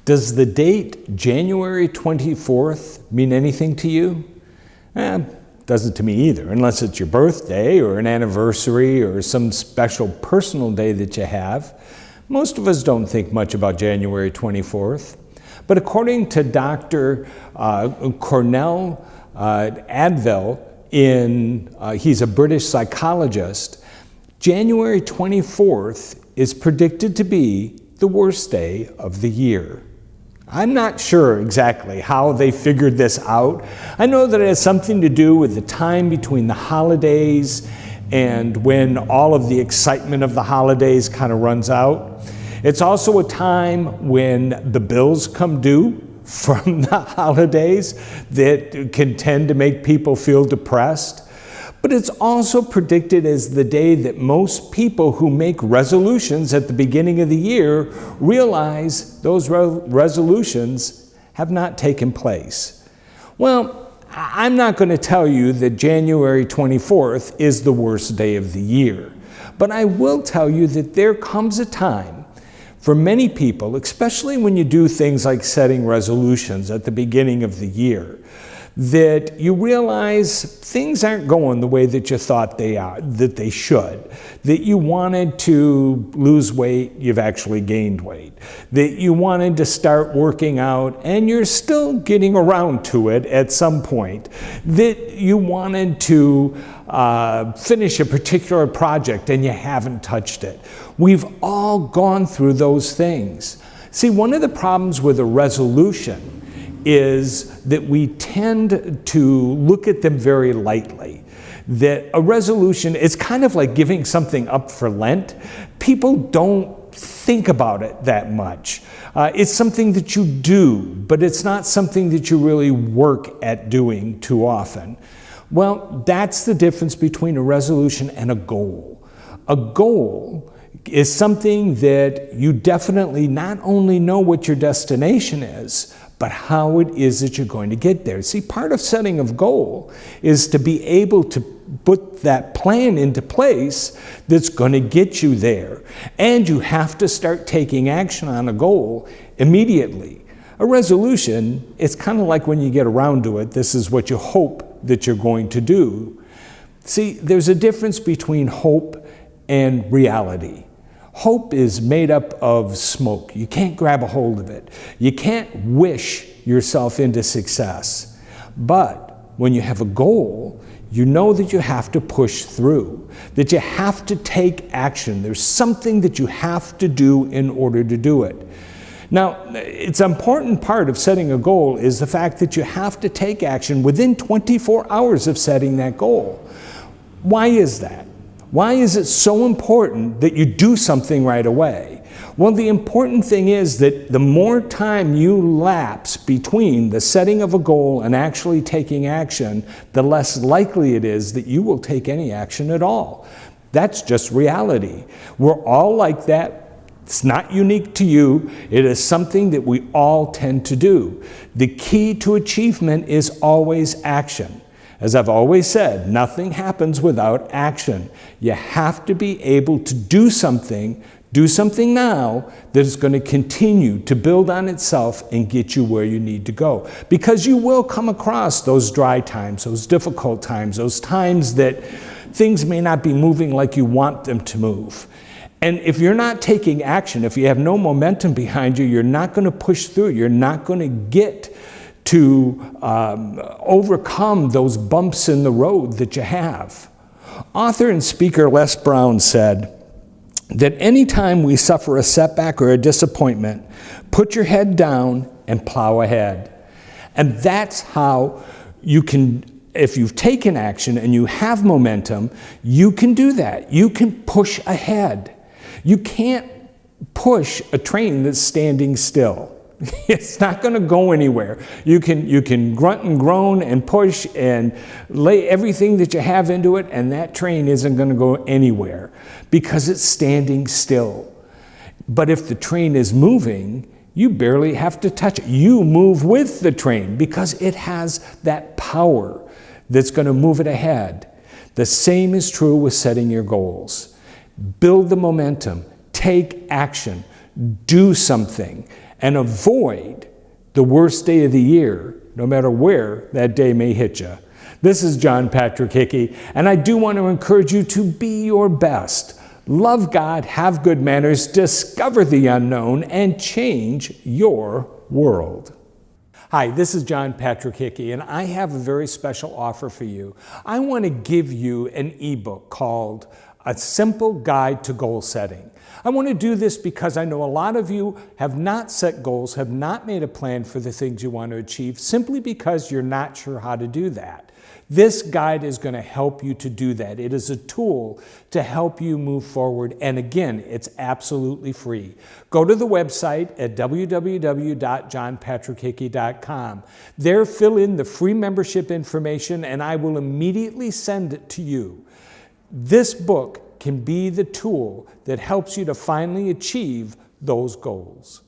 Does the date January 24th mean anything to you? Doesn't to me either, unless it's your birthday or an anniversary or some special personal day that you have. Most of us don't think much about January 24th. But according to Dr. Cornell Advell, he's a British psychologist, January 24th is predicted to be the worst day of the year. I'm not sure exactly how they figured this out. I know that it has something to do with the time between the holidays and when all of the excitement of the holidays kind of runs out. It's also a time when the bills come due from the holidays that can tend to make people feel depressed. But it's also predicted as the day that most people who make resolutions at the beginning of the year realize those resolutions have not taken place. Well, I'm not going to tell you that January 24th is the worst day of the year, but I will tell you that there comes a time for many people, especially when you do things like setting resolutions at the beginning of the year, that you realize things aren't going the way that you thought that they should. That you wanted to lose weight, you've actually gained weight. That you wanted to start working out, and you're still getting around to it at some point. That you wanted to finish a particular project and you haven't touched it. We've all gone through those things. See, one of the problems with a resolution is that we tend to look at them very lightly. That a resolution is kind of like giving something up for Lent. People don't think about it that much. It's something that you do, but it's not something that you really work at doing too often. Well, that's the difference between a resolution and a goal. A goal is something that you definitely not only know what your destination is, but how it is that you're going to get there. See, part of setting a goal is to be able to put that plan into place that's going to get you there. And you have to start taking action on a goal immediately. A resolution, it's kind of like when you get around to it, this is what you hope that you're going to do. See, there's a difference between hope and reality. Hope is made up of smoke. You can't grab a hold of it. You can't wish yourself into success. But when you have a goal, you know that you have to push through, that you have to take action. There's something that you have to do in order to do it. Now, it's an important part of setting a goal is the fact that you have to take action within 24 hours of setting that goal. Why is that? Why is it so important that you do something right away? Well, the important thing is that the more time you lapse between the setting of a goal and actually taking action, the less likely it is that you will take any action at all. That's just reality. We're all like that. It's not unique to you. It is something that we all tend to do. The key to achievement is always action. As I've always said, nothing happens without action. You have to be able to do something now that is going to continue to build on itself and get you where you need to go. Because you will come across those dry times, those difficult times, those times that things may not be moving like you want them to move. And if you're not taking action, if you have no momentum behind you, you're not going to push through. You're not going to get to overcome those bumps in the road that you have. Author and speaker Les Brown said that anytime we suffer a setback or a disappointment, put your head down and plow ahead. And that's how you can, if you've taken action and you have momentum, you can do that. You can push ahead. You can't push a train that's standing still. It's not going to go anywhere. You can grunt and groan and push and lay everything that you have into it, and that train isn't going to go anywhere because it's standing still. But if the train is moving, you barely have to touch it. You move with the train because it has that power that's going to move it ahead. The same is true with setting your goals. Build the momentum. Take action. Do something. and avoid the worst day of the year, no matter where that day may hit you. This is John Patrick Hickey, and I do want to encourage you to be your best. Love God, have good manners, discover the unknown, and change your world. Hi, this is John Patrick Hickey, and I have a very special offer for you. I want to give you an ebook called A Simple Guide to Goal Setting. I want to do this because I know a lot of you have not set goals, have not made a plan for the things you want to achieve, simply because you're not sure how to do that. This guide is going to help you to do that. It is a tool to help you move forward, and again, it's absolutely free. Go to the website at www.johnpatrickhickey.com. There, fill in the free membership information, and I will immediately send it to you. This book can be the tool that helps you to finally achieve those goals.